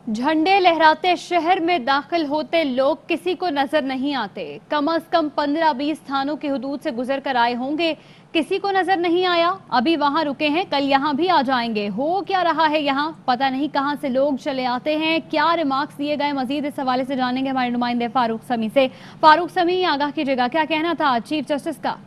झंडे लहराते शहर में दाखिल होते लोग किसी को नजर नहीं आते। कम से कम 15-20 थानों की हदूद से गुजर कर आए होंगे, किसी को नजर नहीं आया। अभी वहां रुके हैं, कल यहां भी आ जाएंगे। हो क्या रहा है यहाँ, पता नहीं कहां से लोग चले आते हैं, क्या रिमार्क्स दिए गए, मजीद इस हवाले से जानेंगे हमारे नुमाइंदे फारूक समी से। फारूक समी, आगाह कीजिएगा, क्या कहना था चीफ जस्टिस का?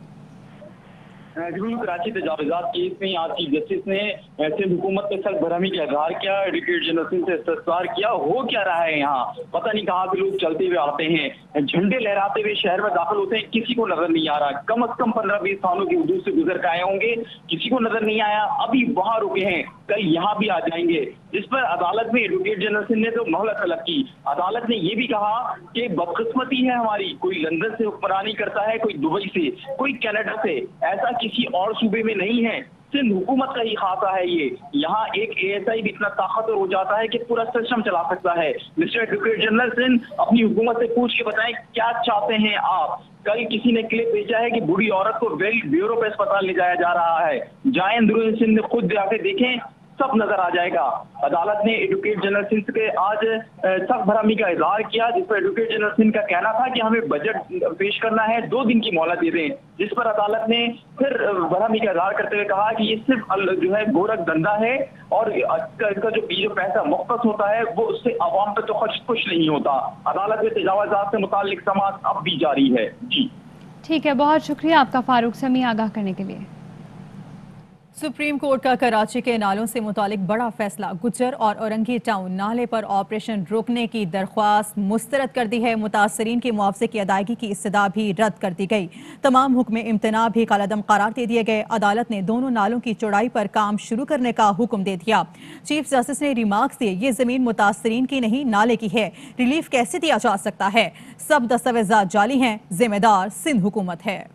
कराची तजावुजात केस में आज चीफ जस्टिस ने सिंध हुकूमत पे सख्त बरहमी का इजहार किया। एडवोकेट जनरल सिंध से इस्तफसार किया, हो क्या रहा है यहाँ, पता नहीं कहाँ से लोग चलते हुए आते हैं, झंडे लहराते हुए शहर में दाखिल होते हैं, किसी को नजर नहीं आ रहा। कम से कम 15-20 थानों की हदूद से गुजर कर आए होंगे, किसी को नजर नहीं आया। अभी वहां रुके हैं, कल यहाँ भी आ जाएंगे। जिस पर अदालत में एडवोकेट जनरल सिंध ने तो मोहलत तलब की। अदालत ने ये भी कहा कि बदकिस्मती है हमारी, कोई लंदन से हुक्मरानी करता है, कोई दुबई से, कोई कनाडा से, ऐसा किसी और सूबे में नहीं है। सिंध हुकूमत का ही खासा है ये। यहाँ एक ASI भी इतना ताकतवर हो जाता है कि पूरा सिस्टम चला सकता है। मिस्टर एडवोकेट जनरल सिंध, अपनी हुकूमत से पूछ के बताएं क्या चाहते हैं आप। कल किसी ने क्लिप भेजा है कि बूढ़ी औरत को वेल ब्यूरो पे अस्पताल ले जाया जा रहा है। जाए अंदरूनी सिंध में खुद जाके देखें, सब नजर आ जाएगा। अदालत ने एडवोकेट जनरल सिंध के आज सख्त बरहमी का इजहार किया, जिस पर एडवोकेट जनरल सिंध का कहना था कि हमें बजट पेश करना है, 2 दिन की मोहलत दे दें। जिस पर अदालत ने फिर बरहमी का इजहार करते हुए कहा कि ये सिर्फ जो है गोरख धंधा है और इसका जो पैसा मुख्तस होता है वो उससे आवाम तक तो कुछ नहीं होता। अदालत में तजावुजात से मुताल्लिक समाअत अब भी जारी है। जी ठीक है, बहुत शुक्रिया आपका फारूक समी आगाह करने के लिए। सुप्रीम कोर्ट का कराची के नालों से मुतालिक बड़ा फैसला। गुज्जर और औरंगी टाउन नाले पर ऑपरेशन रोकने की दरख्वास्त मुस्तरद कर दी है। मुतासरीन के मुआवजे की अदायगी की इस्तदा भी रद्द कर दी गई। तमाम हुक्म इम्तना भी कालादम करार दे दिए गए। अदालत ने दोनों नालों की चौड़ाई पर काम शुरू करने का हुक्म दे दिया। चीफ जस्टिस ने रिमार्क्स दिए, ये जमीन मुतासरीन की नहीं नाले की है, रिलीफ कैसे दिया जा सकता है, सब दस्तावेजात जाली हैं, जिम्मेदार सिंध हुकूमत है।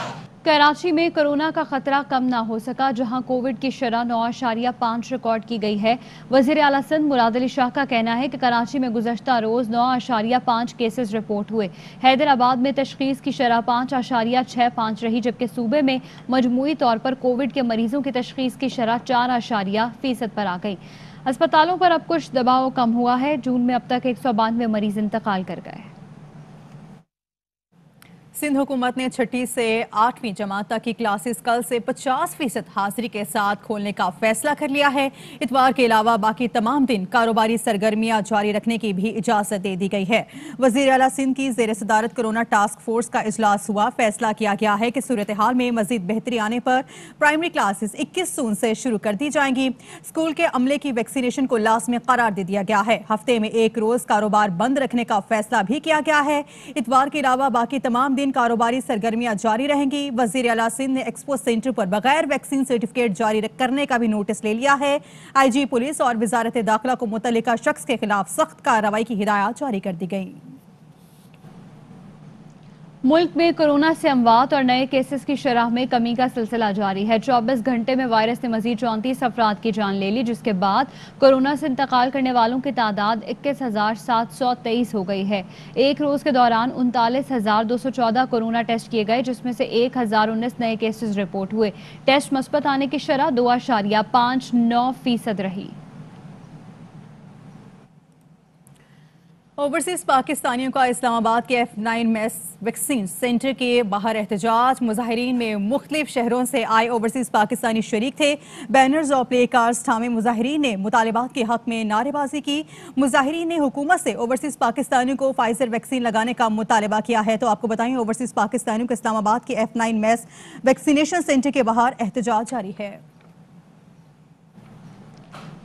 कराची में कोरोना का खतरा कम ना हो सका, जहां कोविड की शरह 9.5 रिकॉर्ड की गई है। वजीर आला सिंध मुराद अली शाह का कहना है कि कराची में गुज़श्ता रोज 9.5 केसेस रिपोर्ट हुए। हैदराबाद में तशखीस की शरह 5.65 रही, जबकि सूबे में मजमूई तौर पर कोविड के मरीजों की तशखीस की शरह 4% पर आ गई। अस्पतालों पर अब कुछ दबाव कम हुआ है। जून में अब तक 192 मरीज इंतकाल कर गए। सिंध हुकूमत ने 6ठी से 8वीं जमात तक की क्लासेस कल से 50% हाजिरी के साथ खोलने का फैसला कर लिया है। इतवार के अलावा बाकी तमाम दिन कारोबारी सरगर्मियां जारी रखने की भी इजाजत दे दी गई है। वजीर आला सिंध की ज़ेर सदारत कोरोना टास्क फोर्स का इजलास हुआ। फैसला किया गया है कि सूरत हाल में मजीद बेहतरी आने पर प्राइमरी क्लासेस 21 जून से शुरू कर दी जाएंगी। स्कूल के अमले की वैक्सीनेशन को लाजमी करार दे दिया गया है। हफ्ते में 1 रोज कारोबार बंद रखने का फैसला भी किया गया है। इतवार के अलावा बाकी तमाम कारोबारी सरगर्मियां जारी रहेंगी। वजीर आला सिंध ने एक्सपो सेंटर पर बगैर वैक्सीन सर्टिफिकेट जारी करने का भी नोटिस ले लिया है। IG पुलिस और वजारत दाखिला को मुतल्लिका शख्स के खिलाफ सख्त कार्रवाई की हिदायत जारी कर दी गई। मुल्क में कोरोना से अमवात और नए केसेस की शरह में कमी का सिलसिला जारी है। 24 घंटे में वायरस ने मजीद 34 अफराद की जान ले ली, जिसके बाद कोरोना से इंतकाल करने वालों की तादाद 21,723 हो गई है। एक रोज के दौरान 39,214 कोरोना टेस्ट किए गए, जिसमें से 1,019 नए केसेस रिपोर्ट हुए। टेस्ट मुस्बत आने की शरह 2.59% रही। ओवरसीज पाकिस्तानियों का इस्लामाबाद के F9 मेस वैक्सीन सेंटर के बाहर एहतजाज। मुजाहिरीन में मुख्तलिफ शहरों से आए ओवरसीज पाकिस्तानी शरीक थे। बैनर्स और प्ले कार्ड्स थामे मुजाहिरीन ने मुतालिबात के हक में नारेबाजी की। मुजाहिरीन ने हुकूमत से ओवरसीज पाकिस्तानियों को फाइजर वैक्सीन लगाने का मुतालबा किया है। तो आपको बताएं, ओवरसीज पाकिस्तानियों के इस्लामाबाद के F9 मेस वैक्सीनेशन सेंटर के बाहर एहतजाज जारी है।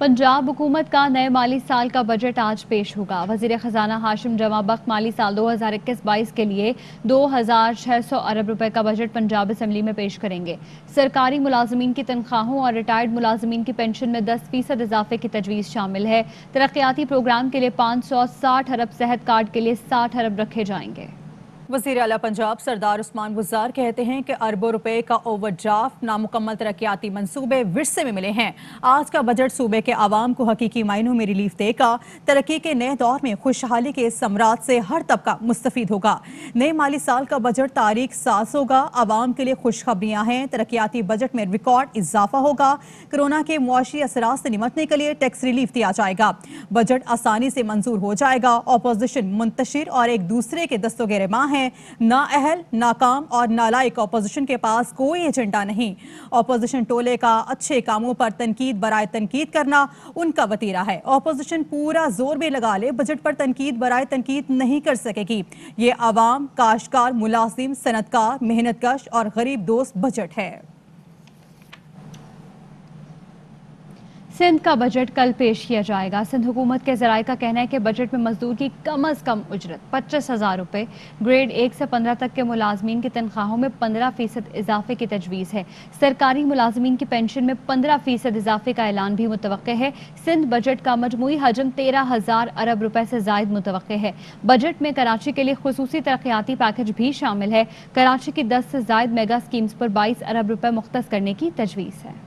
पंजाब हुकूमत का नए माली साल का बजट आज पेश होगा। वजीर खजाना हाशिम जमाबख्त माली साल 2021-22 के लिए 2,600 अरब रुपए का बजट पंजाब असम्बली में पेश करेंगे। सरकारी मुलाजमीन की तनख्वाहों और रिटायर्ड मुलाजमीन की पेंशन में 10% इजाफे की तजवीज़ शामिल है। तरक्याती प्रोग्राम के लिए 560 अरब, सेहत कार्ड के लिए 60 अरब रखे जाएंगे। वज़ीर आला पंजाब सरदार उस्मान बुज़दार कहते हैं कि अरबों रुपए का ओवर ड्राफ्ट नामुकम्मल तरक्याती मंसूबे विरसे में मिले हैं। आज का बजट सूबे के आवाम को हकीकी मायनों में रिलीफ देगा। तरक्की के नए दौर में खुशहाली के समरात से हर तबका मुस्तफीद होगा। नए माली साल का बजट तारीख साज होगा। आवाम के लिए खुशखबरियां हैं। तरक्याती बजट में रिकॉर्ड इजाफा होगा। कोरोना के मुआशी असरात से निमटने के लिए टैक्स रिलीफ दिया जाएगा। बजट आसानी से मंजूर हो जाएगा। अपोजिशन मुंतशिर और एक दूसरे के दस्तोगेरमा है। नाअहल, नाकाम और नालायक अपोजिशन के पास कोई एजेंडा नहीं। अपोजिशन टोले का अच्छे कामों पर तनकीद बराए तनकीद करना उनका वतीरा है। अपोजिशन पूरा जोर भी लगा ले, बजट पर तनकीद बराए तनकीद नहीं कर सकेगी। ये आवाम, काश्तकार, मुलाजिम, सनतकार, मेहनतकश और गरीब दोस्त बजट है। सिंध का बजट कल पेश किया जाएगा। सिंध हुकूमत के ज़राए का कहना है कि बजट में मजदूर की कम अज़ कम उजरत 25,000 रुपये, ग्रेड 1 से 15 तक के मुलाजमीन की तनख्वाहों में 15% इजाफे की तजवीज़ है। सरकारी मुलाजमीन की पेंशन में 15% इजाफे का ऐलान भी मुतवक्के है। सिंध बजट का मजमूई हजम 13,000 अरब रुपए से जायद मुतवक्के है। बजट में कराची के लिए खुसूसी तरक्याती पैकेज भी शामिल है। कराची की 10 से जायद मेगा स्कीम्स पर 22 अरब रुपए मुख्तस करने की तजवीज़ है।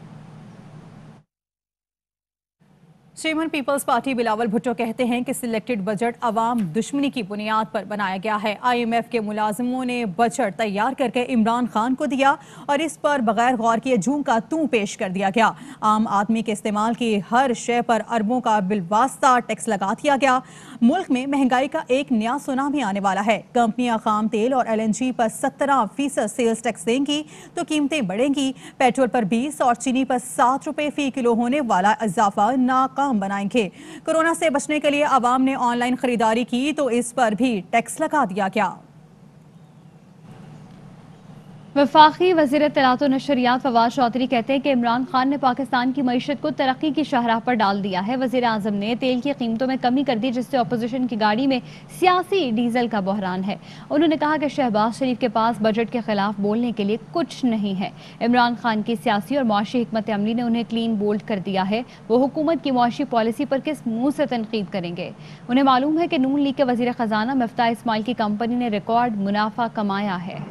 Chairman Peoples Party Bilawal Bhutto कहते हैं कि सिलेक्टेड बजट अवाम दुश्मनी की बुनियाद पर बनाया गया है। IMF के मुलाजिमों ने बजट तैयार करके इमरान खान को दिया और इस पर बगैर गौर किए झूम का तू पेश कर दिया गया। आम आदमी के इस्तेमाल की हर शय पर अरबों का बिलवास्ता टैक्स लगा दिया गया। मुल्क में महंगाई का एक नया सुनामी आने वाला है। कंपनियां खाम तेल और LNG पर 17% सेल्स टैक्स देंगी तो कीमतें बढ़ेंगी। पेट्रोल पर 20 और चीनी पर 7 रुपए फी किलो होने वाला इजाफा नाकाम बनाएंगे। कोरोना से बचने के लिए आवाम ने ऑनलाइन खरीदारी की तो इस पर भी टैक्स लगा दिया गया। वफाकी वज़ीर इत्तलात व नशरियात फवाद चौधरी कहते हैं कि इमरान खान ने पाकिस्तान की मईशत को तरक्की की शाहराह पर डाल दिया है। वज़ीर आज़म ने तेल की कीमतों में कमी कर दी, जिससे अपोजिशन की गाड़ी में सियासी डीजल का बहरान है। उन्होंने कहा कि शहबाज शरीफ के पास बजट के खिलाफ बोलने के लिए कुछ नहीं है। इमरान खान की सियासी और मुआशी हिकमत अमली ने उन्हें क्लीन बोल्ड कर दिया है। वो हुकूमत की मुआशी पॉलिसी पर किस मुंह से तनकीद करेंगे। उन्हें मालूम है कि नून लीग के वज़ीर खजाना मिफ्ताह इस्माइल की कंपनी ने रिकॉर्ड मुनाफा कमाया है।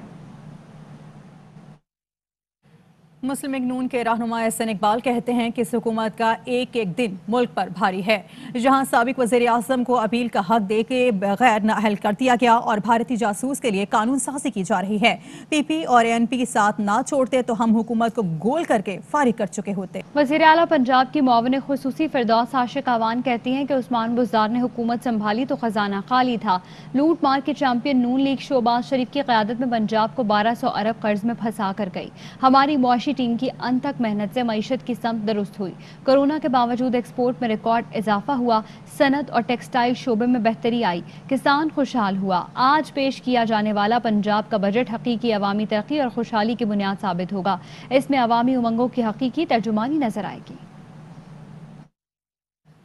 मुस्लिम लीग नून के रहनुमा एहसन इकबाल कहते हैं कि इस हुकूमत का एक एक दिन मुल्क पर भारी है। जहां साबिक वज़ीर आज़म को अपील का हक दे के बगैर नाअहल कर दिया गया और भारतीय जासूस के लिए कानून साजी की जा रही है। PP और ANP साथ ना छोड़ते तो हम हुकूमत को गोल करके फारिग कर चुके होते। वज़ीर आला पंजाब की मुआविन खुसूसी फिरदौस आशिक आवान कहती हैं कि उस्मान बुज़दार ने हुकूमत संभाली तो खजाना खाली था। लूट मार के चैंपियन नून लीग शहबाज शरीफ की क़यादत में पंजाब को 1200 अरब कर्ज में फंसा कर गई। हमारी मुआशी टीम की अनथक मेहनत से मईशत की समत दुरुस्त हुई। कोरोना के बावजूद एक्सपोर्ट में रिकॉर्ड इजाफा हुआ। सनत और टेक्सटाइल शोबे में बेहतरी आई। किसान खुशहाल हुआ। आज पेश किया जाने वाला पंजाब का बजट हकीकी अवामी तरक्की और खुशहाली की बुनियाद साबित होगा। इसमें अवामी उमंगों की हकीकी तर्जुमानी नजर आएगी।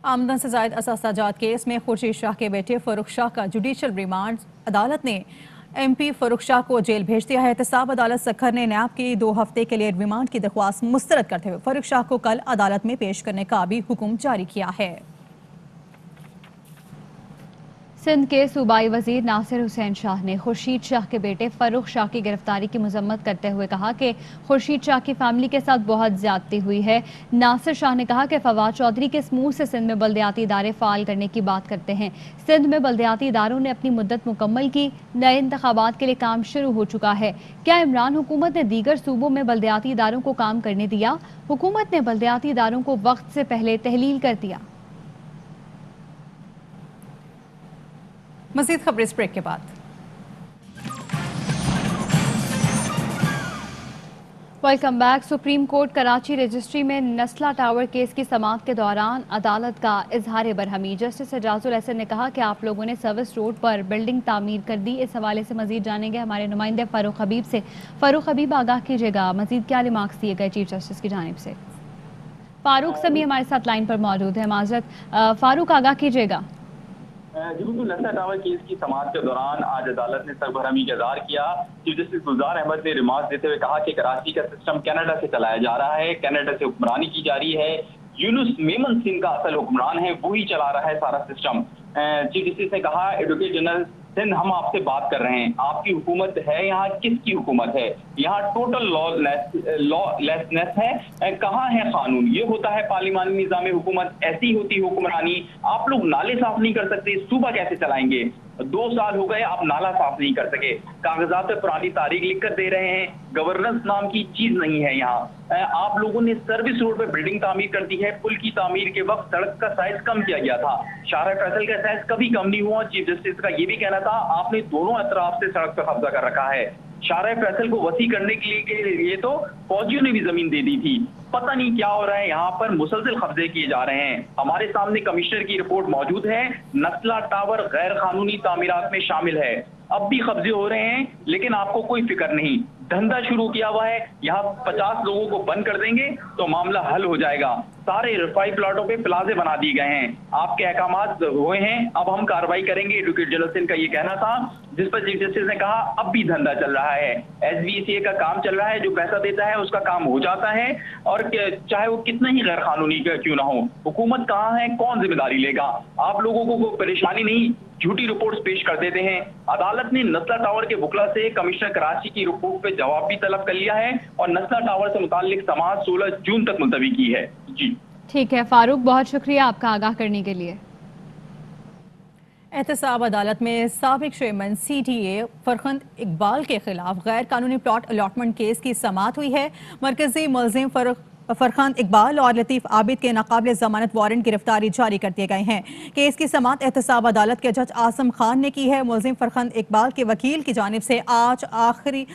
आमदन से जायद असासाजात केस में खुर्शीद शाह के बेटे फरूख शाह का जुडिशल रिमांड अदालत ने MP फरूख शाह को जेल भेज दिया है। एहतसाब अदालत सखर ने नैब की 2 हफ्ते के लिए रिमांड की दरख्वास्त मुस्तरद करते हुए फरूख शाह को कल अदालत में पेश करने का भी हुक्म जारी किया है। सिंध के सूबाई वजीर नासिर हुसैन शाह ने खुर्शीद शाह के बेटे फरूख शाह की गिरफ्तारी की मजम्मत करते हुए कहा कि खुर्शीद शाह की फैमिली के साथ बहुत ज्यादती हुई है। नासिर शाह ने कहा कि फवाद चौधरी के मुंह से सिंध में बल्दियाती इदारे फाल करने की बात करते हैं। सिंध में बल्दियाती इदारों ने अपनी मुद्दत मुकम्मल की। नए इंतखाबात के लिए काम शुरू हो चुका है। क्या इमरान हुकूमत ने दीगर सूबों में बल्दियाती इदारों को काम करने दिया? हुकूमत ने बल्दियाती इदारों को वक्त से पहले तहलील कर दिया। मज़ीद खबरें इस ब्रेक के बाद। Welcome back. Supreme court Karachi registry में नस्ला टावर केस की समाअत के दौरान अदालत का इजहार बरहमी। जस्टिस एजाजुल एहसन ने कहा कि आप लोगों ने सर्विस रोड पर बिल्डिंग तामीर कर दी। इस हवाले से मजीद जानेंगे हमारे नुमाइंदे फारूक हबीब से। फारूक हबीब, आगाह कीजिएगा, मजीद क्या रिमार्क्स दिए गए चीफ जस्टिस की जानिब से? फारूक समी हमारे साथ लाइन पर मौजूद है। माजरत फारूक, आगाह कीजिएगा। जी बिल्कुल, नस्ला टावर केस की समाअत के दौरान आज अदालत ने सरबराही का इजहार किया। चीफ जस्टिस गुलजार अहमद ने रिमार्क देते हुए कहा कि कराची का सिस्टम कनाडा से चलाया जा रहा है, कनाडा से हुक्मरानी की जा रही है। यूनुस मेमन सिंह का असल हुक्मरान है, वही चला रहा है सारा सिस्टम। चीफ जस्टिस ने कहा एडवोकेट जनरल सिंध हम आपसे बात कर रहे हैं। आपकी हुकूमत है यहाँ, किसकी हुकूमत है? यहाँ टोटल लॉलेसनेस है, कहाँ है कानून? ये होता है पार्लिमानी निज़ाम हुकूमत, ऐसी होती हुक्मरानी। आप लोग नाले साफ नहीं कर सकते, सूबा कैसे चलाएंगे? 2 साल हो गए, आप नाला साफ नहीं कर सके, कागजात पे पुरानी तारीख लिख कर दे रहे हैं। गवर्नेंस नाम की चीज नहीं है यहाँ। आप लोगों ने सर्विस रोड पे बिल्डिंग तामीर कर दी है। पुल की तामीर के वक्त सड़क का साइज कम किया गया था, शाहरा फैसल का साइज कभी कम नहीं हुआ। चीफ जस्टिस का ये भी कहना था, आपने दोनों अतराफ से सड़क पर कब्जा कर रखा है। शाहरा फैसल को वसी करने के लिए तो फौजियों ने भी जमीन दे दी थी। पता नहीं क्या हो रहा है यहाँ पर, मुसलसल कब्जे किए जा रहे हैं। हमारे सामने कमिश्नर की रिपोर्ट मौजूद है, नस्ला टावर गैर कानूनी तामीरात में शामिल है। अब भी कब्जे हो रहे हैं, लेकिन आपको कोई फिक्र नहीं। धंधा शुरू किया हुआ है, यहाँ 50 लोगों को बंद कर देंगे तो मामला हल हो जाएगा। सारे रिफाई प्लाटों पे प्लाजे बना दिए गए हैं, आपके अहकामात हुए हैं, अब हम कार्रवाई करेंगे। एडवोकेट जनरल सिंह का ये कहना था, जिस पर चीफ जस्टिस ने कहा अब भी धंधा चल रहा है। SVCA का काम चल रहा है, जो पैसा देता है उसका काम हो जाता है, और चाहे वो कितना ही गैर कानूनी क्यों ना हो। हुकूमत कहाँ है, कौन जिम्मेदारी लेगा? आप लोगों को कोई परेशानी नहीं, झूठी रिपोर्ट्स पेश कर देते हैं। अदालत ने नस्ला टावर के वकला से कमिश्नर कराची की रिपोर्ट पे जवाब भी तलब कर लिया है, और नस्ला टावर से मुताल्लिक समाअत 16 जून तक मुलतवी की है। जी ठीक है फारूक, बहुत शुक्रिया आपका आगाह करने के लिए। एहतसाब अदालत में साबिक चेयरमैन CTA फरखंद इकबाल के खिलाफ गैर कानूनी प्लॉट अलॉटमेंट केस की समाअत हुई है। मरकजी मुलजिम फरखंद इकबाल और लतीफ आबिद के नाकाबिल जमानत वारंट गिरफ्तारी जारी कर दिए गए हैं। केस की समाअत एहतसाब अदालत के जज आसम खान ने की है। मुलजिम फरखंद इकबाल के वकील की जानिब से आज आखिरी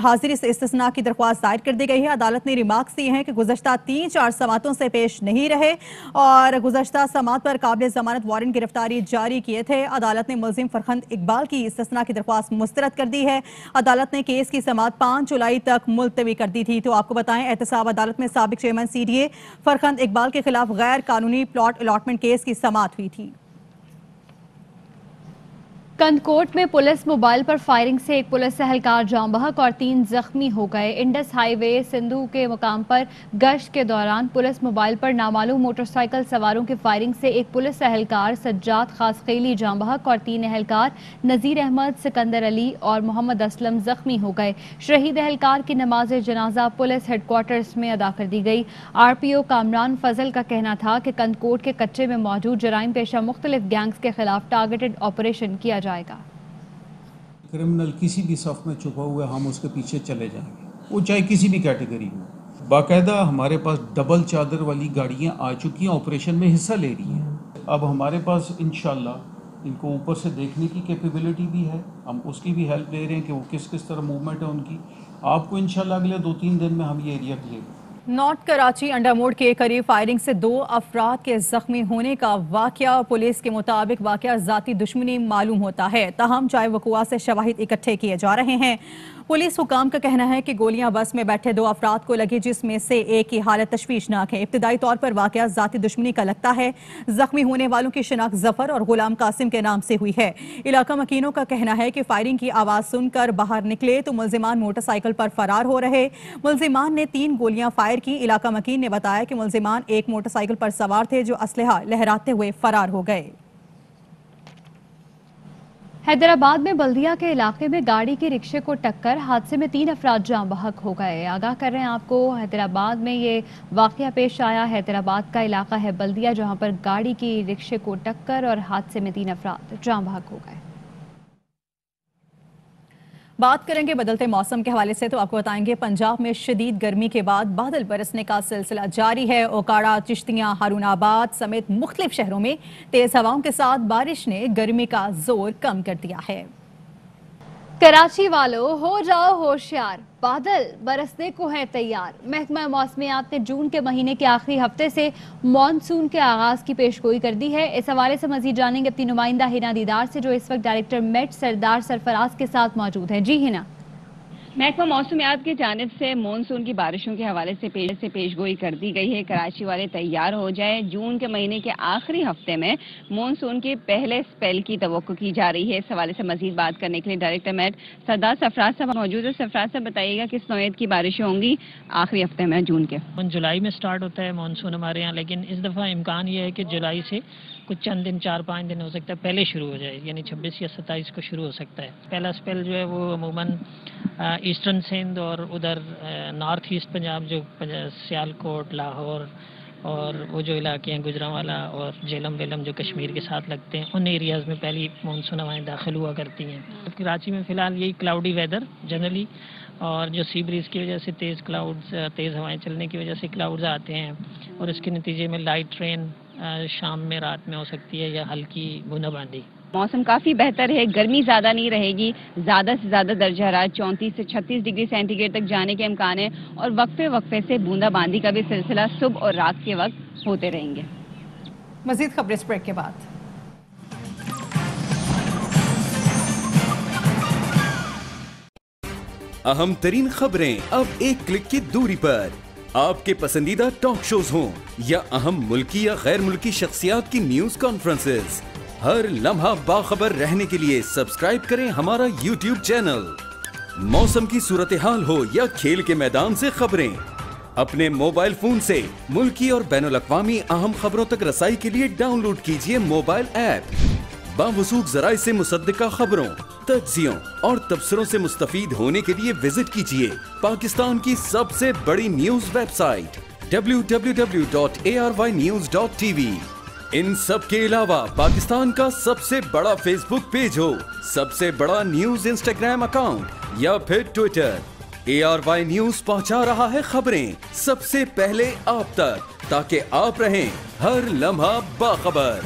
हाजिरी से इस्तिस्ना की दरख्वास्त दायर कर दी गई है। अदालत ने रिमार्क्स दिए हैं कि गुज़श्ता 3-4 समातों से पेश नहीं रहे और गुज़श्ता समात पर काबिल जमानत वारंट गिरफ्तारी जारी किए थे। अदालत ने मुलजिम फरखंद इकबाल की इस्तिस्ना की दरख्वास्त मुस्तरद कर दी है। अदालत ने केस की समाअत 5 जुलाई तक मुलतवी कर दी थी। तो आपको बताएं, एहतसाब अदालत में साबिक चेयरमैन CTA फरखंद इकबाल के खिलाफ गैर कानूनी प्लॉट अलॉटमेंट केस की समाअत हुई थी। कंदकोट में पुलिस मोबाइल पर फायरिंग से एक पुलिस एहलकार जाम बहक और 3 जख्मी हो गए। इंडस हाईवे सिंधु के मुकाम पर गश्त के दौरान पुलिस मोबाइल पर नामालूम मोटरसाइकिल सवारों की फायरिंग से एक पुलिस एहलकार सज्जाद खासखेली जाम बहक और 3 एहलकार नज़ीर अहमद, सिकंदर अली और मोहम्मद असलम जख्मी हो गए। शहीद एहलकार की नमाज जनाजा पुलिस हेडक्वार्टर्स में अदा कर दी गई। RPO कामरान फजल का कहना था कि कंदकोट के कच्चे में मौजूद जराइम पेशा मुख्तलिफ गैंग्स के खिलाफ टारगेटेड ऑपरेशन किया जाएगा। क्रिमिनल किसी भी सफ में छुपा हुआ, हम उसके पीछे चले जाएंगे, वो चाहे किसी भी कैटेगरी में। बाकायदा हमारे पास डबल चादर वाली गाड़ियां आ चुकी हैं, ऑपरेशन में हिस्सा ले रही हैं। अब हमारे पास इंशाल्लाह इनको ऊपर से देखने की कैपेबिलिटी भी है, हम उसकी भी हेल्प ले रहे हैं कि वो किस किस तरह मूवमेंट है उनकी। आपको इंशाल्लाह अगले 2-3 दिन में हम ये एरिया क्लियर। नॉर्थ कराची अंडरमोड के करीब फायरिंग से 2 अफराद के जख्मी होने का वाकया। पुलिस के मुताबिक वाकया जाती दुश्मनी मालूम होता है, ताहम चाय वकुआ से शवाहिद इकट्ठे किए जा रहे हैं। पुलिस हुकाम का कहना है कि गोलियां बस में बैठे 2 अफराद को लगी, जिसमें से एक की हालत तशवीशनाक है। इब्तिदाई तौर पर वाकया जाती दुश्मनी का लगता है। जख्मी होने वालों की शिनाख्त जफर और गुलाम कासिम के नाम से हुई है। इलाका मकीनों का कहना है कि फायरिंग की आवाज सुनकर बाहर निकले तो मुलजिमान मोटरसाइकिल पर फरार हो रहे। मुलजिमान ने 3 गोलियां फायर की। इलाका मकीन ने बताया कि मुलजिमान एक मोटरसाइकिल पर सवार थे जो असलहा लहराते हुए फरार हो गए। हैदराबाद में बल्दिया के इलाके में गाड़ी की रिक्शे को टक्कर, हादसे में 3 अफराद जाम बहक हो गए। आगाह कर रहे हैं आपको, हैदराबाद में ये वाकया पेश आया। हैदराबाद का इलाका है बल्दिया, जहां पर गाड़ी की रिक्शे को टक्कर और हादसे में 3 अफराद जाम बहक हो गए। बात करेंगे बदलते मौसम के हवाले से, तो आपको बताएंगे पंजाब में शदीद गर्मी के बाद बादल बरसने का सिलसिला जारी है। ओकाड़ा, चिश्तियां, हारूनाबाद समेत मुख्तलिफ शहरों में तेज हवाओं के साथ बारिश ने गर्मी का जोर कम कर दिया है। कराची वालों हो जाओ होशियार, बादल बरसने को है तैयार। महकमा मौसमियात ने जून के महीने के आखिरी हफ्ते से मानसून के आगाज की पेशगोई कर दी है। इस हवाले से मजीद जानेंगे अपनी नुमाइंदा हिना दीदार से, जो इस वक्त डायरेक्टर मेट सरदार सरफराज के साथ मौजूद है। जी हिना। محکمہ موسمیات کی جانب سے مونسون کی بارشوں کے حوالے سے پیش گوئی کر دی گئی ہے. کراچی والے تیار ہو جائیں. جون کے مہینے کے آخری ہفتے میں مونسون کے پہلے اسپیل کی توقع کی جا رہی ہے. اس حوالے سے مزید بات کرنے کے لیے ڈائریکٹر میٹ سردار سرفراز صاحب موجود ہے. سرفراز صاحب بتائیے گا کس نوعیت کی بارشیں ہوں گی آخری ہفتے میں جون کے؟ جولائی میں سٹارٹ ہوتا ہے مانسون ہمارے یہاں، لیکن اس دفعہ امکان یہ ہے کہ جولائی سے کچھ چند دن 4-5 دن ہو سکتا ہے پہلے شروع ہو جائے، یعنی 26 یا 27 کو شروع ہو سکتا ہے. پہلا اسپیل جو ہے وہ عموماً ایسٹرن سندھ اور ادھر نارتھ ایسٹ پنجاب جو سیالکوٹ، لاہور اور وہ جو علاقے ہیں گجرانوالا اور جیلم ویلم جو کشمیر کے ساتھ لگتے ہیں، ان ایریاز میں پہلی مانسون ہوائیں داخل ہوا کرتی ہیں. کراچی میں فی الحال یہی کلاؤڈی ویدر جنرلی، اور جو سی بریز کی وجہ سے تیز ہوائیں چلنے کی وجہ سے کلاؤڈز آتے ہیں، اور اس کے نتیجے میں لائٹ رین شام میں رات میں ہو سکتی ہے یا ہلکی بوندا باندی. موسم کافی بہتر ہے، گرمی زیادہ نہیں رہے گی. زیادہ سے زیادہ درجہ حرارت 34 سے 36 ڈگری سینٹی گریڈ تک جانے کے امکان ہے، اور وقفے سے بوندا باندی کا بھی سلسلہ صبح اور رات کے وقت ہوتے رہیں گے. مزید خبریں اس بریک کے بعد. اہم ترین خبریں اب ایک کلک کی دوری پر. آپ کے پسندیدہ ٹاک شوز ہوں یا اہم ملکی یا غیر ملکی شخصیات کی نیوز کانفرنسز، ہر لمحہ باخبر رہنے کے لیے سبسکرائب کریں ہمارا یوٹیوب چینل. موسم کی صورتحال ہو یا کھیل کے میدان سے خبریں، اپنے موبائل فون سے ملکی اور بین الاقوامی اہم خبروں تک رسائی کے لیے ڈاؤن لوڈ کیجیے موبائل ایپ. باوثوق ذرائع سے مصدقہ خبروں، تجزیوں اور تبصروں سے مستفید ہونے کے لیے وزٹ کیجیے پاکستان کی سب سے بڑی نیوز ویب سائٹ www.arYnews.tv. ان سب کے علاوہ پاکستان کا سب سے بڑا فیس بک پیج ہو، سب سے بڑا نیوز انسٹاگرام اکاؤنٹ یا پھر ٹویٹر، ARY نیوز پہنچا رہا ہے خبریں سب سے پہلے آپ تک، تاکہ آپ رہیں ہر لمحہ باخبر.